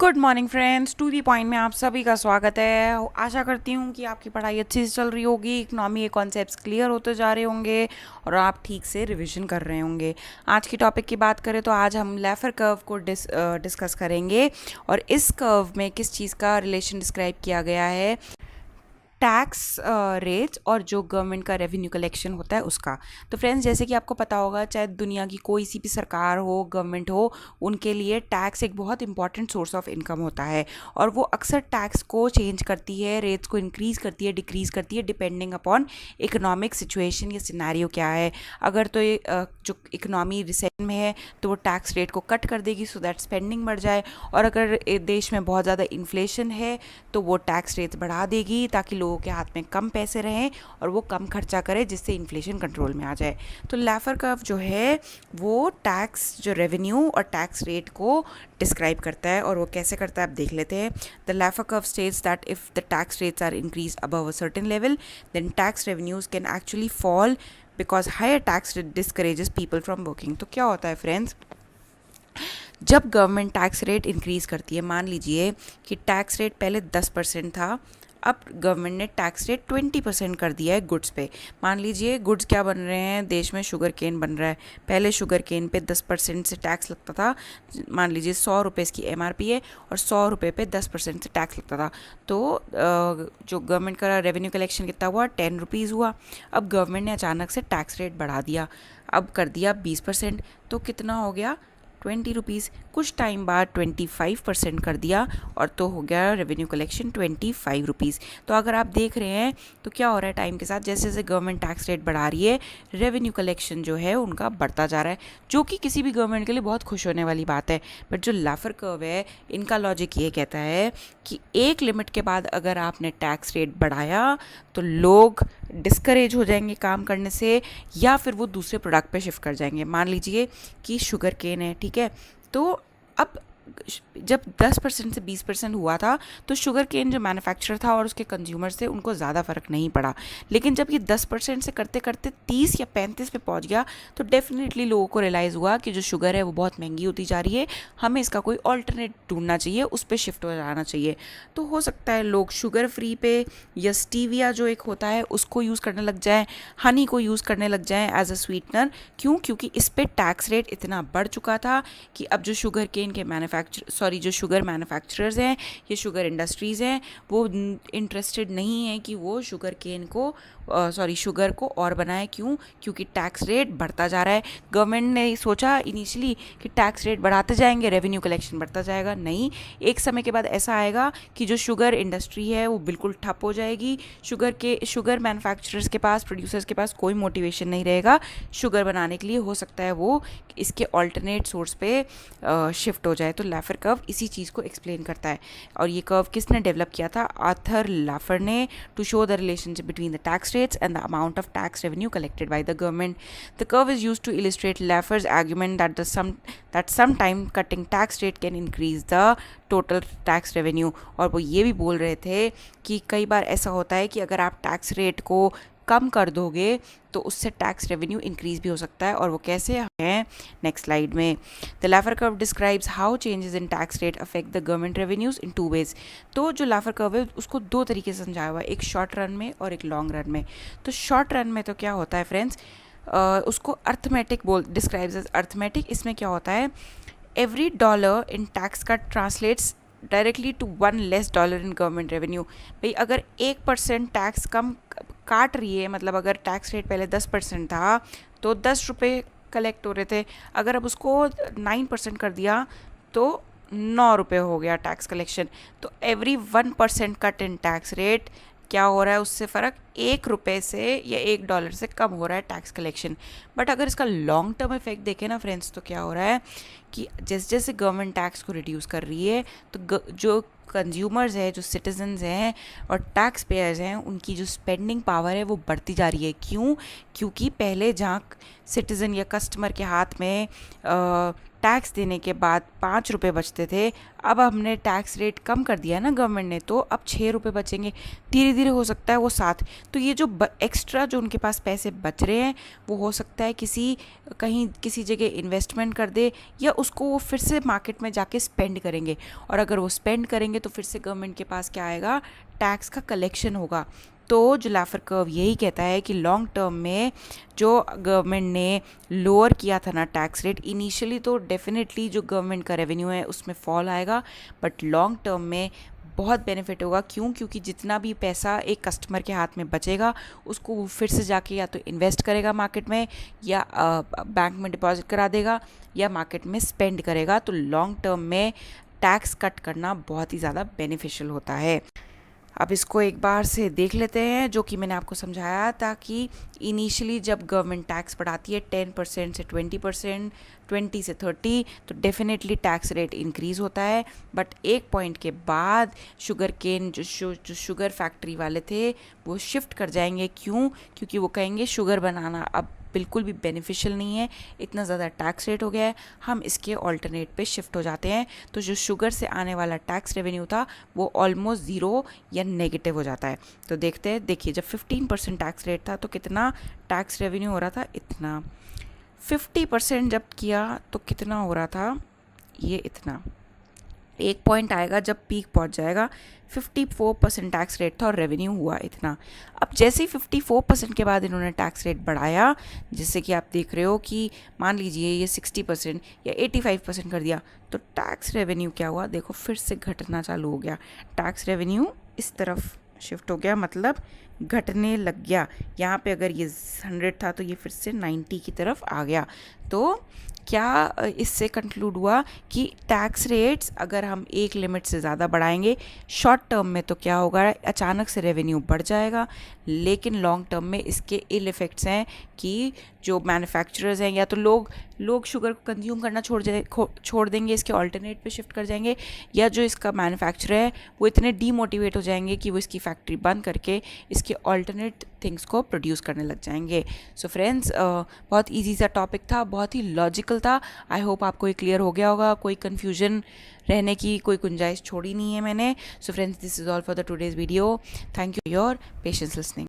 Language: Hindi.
Good morning friends, to the point में आप सभी का स्वागत है। आशा करती हूँ कि आपकी पढ़ाई अच्छी से चल रही होगी, इकोनॉमी के कॉन्सेप्ट्स क्लियर होते जा रहे होंगे और आप ठीक से रिवीजन कर रहे होंगे। आज की टॉपिक की बात करें तो आज हम लेफर कर्व को डिस्कस करेंगे और इस कर्व में किस चीज़ का रिलेशन डिस्क्राइब किया गया है, टैक्स रेट्स और जो गवर्नमेंट का रेवेन्यू कलेक्शन होता है उसका। तो फ्रेंड्स, जैसे कि आपको पता होगा, चाहे दुनिया की कोई सी भी सरकार हो, गवर्नमेंट हो, उनके लिए टैक्स एक बहुत इंपॉर्टेंट सोर्स ऑफ इनकम होता है और वो अक्सर टैक्स को चेंज करती है, रेट्स को इंक्रीज़ करती है, डिक्रीज़ करती है, डिपेंडिंग अपॉन इकोनॉमिक सिचुएशन या सिनेरियो क्या है। अगर तो ये जो इकोनॉमी रिसेशन में है तो वो टैक्स रेट को कट कर देगी सो दैट स्पेंडिंग बढ़ जाए, और अगर देश में बहुत ज़्यादा इन्फ्लेशन है तो वो टैक्स रेट्स बढ़ा देगी ताकि लोगों के हाथ में कम पैसे रहें और वो कम खर्चा करें, जिससे इन्फ्लेशन कंट्रोल में आ जाए। तो लेफर कर्व जो है वो टैक्स जो रेवेन्यू और टैक्स रेट को डिस्क्राइब करता है, और वो कैसे करता है आप देख लेते हैं। The Laffer curve states that if the tax rates are increase above a certain level then tax revenues can actually fall because higher tax discourages people from working. तो क्या होता है फ्रेंड्स, जब गवर्नमेंट टैक्स रेट इंक्रीज़ करती है, मान लीजिए कि टैक्स रेट पहले 10% था, अब गवर्नमेंट ने टैक्स रेट 20% कर दिया है गुड्स पे। मान लीजिए गुड्स क्या बन रहे हैं, देश में शुगर केन बन रहा है। पहले शुगर केन पे 10% से टैक्स लगता था, मान लीजिए 100 रुपये इसकी MRP है और 100 रुपये पे 10% से टैक्स लगता था। तो जो गवर्नमेंट का रेवेन्यू कलेक्शन कितना हुआ, 10 रुपीज़ हुआ। अब गवर्नमेंट ने अचानक से टैक्स रेट बढ़ा दिया, अब कर दिया 20%, तो कितना हो गया, 20 रुपीज़। कुछ टाइम बाद 25% कर दिया और तो हो गया रेवेन्यू कलेक्शन 25 रुपीज़। तो अगर आप देख रहे हैं तो क्या हो रहा है, टाइम के साथ जैसे जैसे गवर्नमेंट टैक्स रेट बढ़ा रही है, रेवेन्यू कलेक्शन जो है उनका बढ़ता जा रहा है, जो कि किसी भी गवर्नमेंट के लिए बहुत खुश होने वाली बात है। बट जो लेफर कर्व है, इनका लॉजिक ये कहता है कि एक लिमिट के बाद अगर आपने टैक्स रेट बढ़ाया तो लोग डिस्करेज हो जाएंगे काम करने से, या फिर वो दूसरे प्रोडक्ट पे शिफ्ट कर जाएंगे। मान लीजिए कि शुगर केन है, ठीक है, तो अब जब 10% से 20% हुआ था तो शुगर केन जो मैन्युफैक्चरर था और उसके कंज्यूमर्स थे उनको ज़्यादा फ़र्क नहीं पड़ा। लेकिन जब ये 10% से करते करते 30 या 35 पे पहुंच गया तो डेफिनेटली लोगों को रियलाइज़ हुआ कि जो शुगर है वो बहुत महंगी होती जा रही है, हमें इसका कोई ऑल्टरनेट ढूंढना चाहिए, उस पर शिफ्ट हो जाना चाहिए। तो हो सकता है लोग शुगर फ्री पे या स्टीविया जो एक होता है उसको यूज़ करने लग जाएँ, हनी को यूज़ करने लग जाएँ एज अ स्वीटनर। क्यों? क्योंकि इस पर टैक्स रेट इतना बढ़ चुका था कि अब जो शुगर केन के जो शुगर मैन्युफैक्चरर्स हैं या शुगर इंडस्ट्रीज़ हैं, वो इंटरेस्टेड नहीं है कि वो शुगर केन को शुगर को और बनाए। क्यों? क्योंकि टैक्स रेट बढ़ता जा रहा है। गवर्नमेंट ने सोचा इनिशियली कि टैक्स रेट बढ़ाते जाएंगे, रेवेन्यू कलेक्शन बढ़ता जाएगा। नहीं, एक समय के बाद ऐसा आएगा कि जो शुगर इंडस्ट्री है वो बिल्कुल ठप हो जाएगी। शुगर मैन्युफैक्चरर्स के पास, प्रोड्यूसर्स के पास कोई मोटिवेशन नहीं रहेगा शुगर बनाने के लिए। हो सकता है वो इसके ऑल्टरनेट सोर्स पे शिफ्ट हो जाए। तो लेफर कर्व इसी चीज़ को एक्सप्लेन करता है। और ये कर्व किसने डेवलप किया था? आर्थर लेफर ने, to show the relationship between the tax rates and the amount of tax revenue collected by the government. The curve is used to illustrate Laffer's argument that sometime cutting tax rate can increase the total tax revenue. और वो ये भी बोल रहे थे कि कई बार ऐसा होता है कि अगर आप टैक्स रेट को कम कर दोगे तो उससे टैक्स रेवेन्यू इंक्रीज भी हो सकता है। और वो कैसे हैं, नेक्स्ट स्लाइड में। The Laffer curve describes how changes in tax rate affect the government revenues in 2 ways. तो जो लेफर कर्व है उसको 2 तरीके से समझाया हुआ है, एक शॉर्ट रन में और एक लॉन्ग रन में। तो शॉर्ट रन में तो क्या होता है फ्रेंड्स, उसको अर्थमेटिक डिस्क्राइब्स एज अर्थमेटिक। इसमें क्या होता है, every dollar in tax cut translates directly to 1 less dollar in government revenue. भाई अगर 1% टैक्स कम काट रही है, मतलब अगर टैक्स रेट पहले 10% था तो 10 रुपये कलेक्ट हो रहे थे, अगर अब उसको 9% कर दिया तो 9 रुपये हो गया टैक्स कलेक्शन। तो every 1% cut in tax rate क्या हो रहा है, उससे फ़र्क 1 रुपये से या $1 से कम हो रहा है टैक्स कलेक्शन। बट अगर इसका लॉन्ग टर्म इफेक्ट देखें ना फ्रेंड्स, तो क्या हो रहा है कि जैसे जैसे गवर्नमेंट टैक्स को रिड्यूस कर रही है तो जो कंज्यूमर्स हैं, जो सिटीजन्स हैं और टैक्स पेयर्स हैं, उनकी जो स्पेंडिंग पावर है वो बढ़ती जा रही है। क्यों? क्योंकि पहले जहाँ सिटीज़न या कस्टमर के हाथ में टैक्स देने के बाद 5 रुपये बचते थे, अब हमने टैक्स रेट कम कर दिया है ना गवर्नमेंट ने, तो अब 6 रुपये बचेंगे। धीरे धीरे हो सकता है वो 7। तो ये जो एक्स्ट्रा जो उनके पास पैसे बच रहे हैं वो हो सकता है किसी जगह इन्वेस्टमेंट कर दे, या उसको वो फिर से मार्केट में जाके स्पेंड करेंगे। और अगर वो स्पेंड करेंगे तो फिर से गवर्नमेंट के पास क्या आएगा, टैक्स का कलेक्शन होगा। तो जो लाफर कर्व यही कहता है कि लॉन्ग टर्म में जो गवर्नमेंट ने लोअर किया था ना टैक्स रेट इनिशियली, तो डेफिनेटली जो गवर्नमेंट का रेवेन्यू है उसमें फॉल आएगा, बट लॉन्ग टर्म में बहुत बेनिफिट होगा। क्योंकि जितना भी पैसा एक कस्टमर के हाथ में बचेगा उसको वो फिर से जाके या तो इन्वेस्ट करेगा मार्केट में, या बैंक में डिपॉजिट करा देगा, या मार्केट में स्पेंड करेगा। तो लॉन्ग टर्म में टैक्स कट करना बहुत ही ज़्यादा बेनिफिशियल होता है। अब इसको एक बार से देख लेते हैं, जो कि मैंने आपको समझाया था कि इनिशियली जब गवर्नमेंट टैक्स बढ़ाती है 10% से 20%, 20 से 30, तो डेफिनेटली टैक्स रेट इंक्रीज़ होता है। बट एक पॉइंट के बाद शुगर केन जो शुगर फैक्ट्री वाले थे वो शिफ्ट कर जाएंगे। क्योंकि वो कहेंगे शुगर बनाना अब बिल्कुल भी बेनिफिशियल नहीं है, इतना ज़्यादा टैक्स रेट हो गया है, हम इसके ऑल्टरनेट पे शिफ्ट हो जाते हैं। तो जो शुगर से आने वाला टैक्स रेवेन्यू था वो ऑलमोस्ट ज़ीरो या नेगेटिव हो जाता है। तो देखिए जब 15% टैक्स रेट था तो कितना टैक्स रेवेन्यू हो रहा था, इतना। 50% जब किया तो कितना हो रहा था, ये इतना। एक पॉइंट आएगा जब पीक पहुंच जाएगा, 54% टैक्स रेट था और रेवेन्यू हुआ इतना। अब जैसे ही 54% के बाद इन्होंने टैक्स रेट बढ़ाया, जैसे कि आप देख रहे हो कि मान लीजिए ये 60% या 85% कर दिया, तो टैक्स रेवेन्यू क्या हुआ, देखो फिर से घटना चालू हो गया। टैक्स रेवेन्यू इस तरफ शिफ्ट हो गया, मतलब घटने लग गया। यहाँ पे अगर ये 100 था तो ये फिर से 90 की तरफ आ गया। तो क्या इससे कंक्लूड हुआ कि टैक्स रेट्स अगर हम एक लिमिट से ज़्यादा बढ़ाएंगे शॉर्ट टर्म में तो क्या होगा, अचानक से रेवेन्यू बढ़ जाएगा, लेकिन लॉन्ग टर्म में इसके इल इफ़ेक्ट्स हैं कि जो मैन्युफैक्चरर्स हैं या तो लोग शुगर को कंज्यूम करना छोड़ देंगे, इसके ऑल्टरनेट पे शिफ्ट कर जाएंगे, या जो इसका मैन्युफैक्चरर है वो इतने डीमोटिवेट हो जाएंगे कि वो इसकी फैक्ट्री बंद करके इसके ऑल्टरनेट थिंग्स को प्रोड्यूस करने लग जाएंगे। सो फ्रेंड्स, बहुत ईजी सा टॉपिक था, बहुत ही लॉजिकल था। आई होप आपको ये क्लियर हो गया होगा, कोई कन्फ्यूजन रहने की कोई गुंजाइश छोड़ी नहीं है मैंने। So friends, this is all for the today's video. Thank you your patience listening.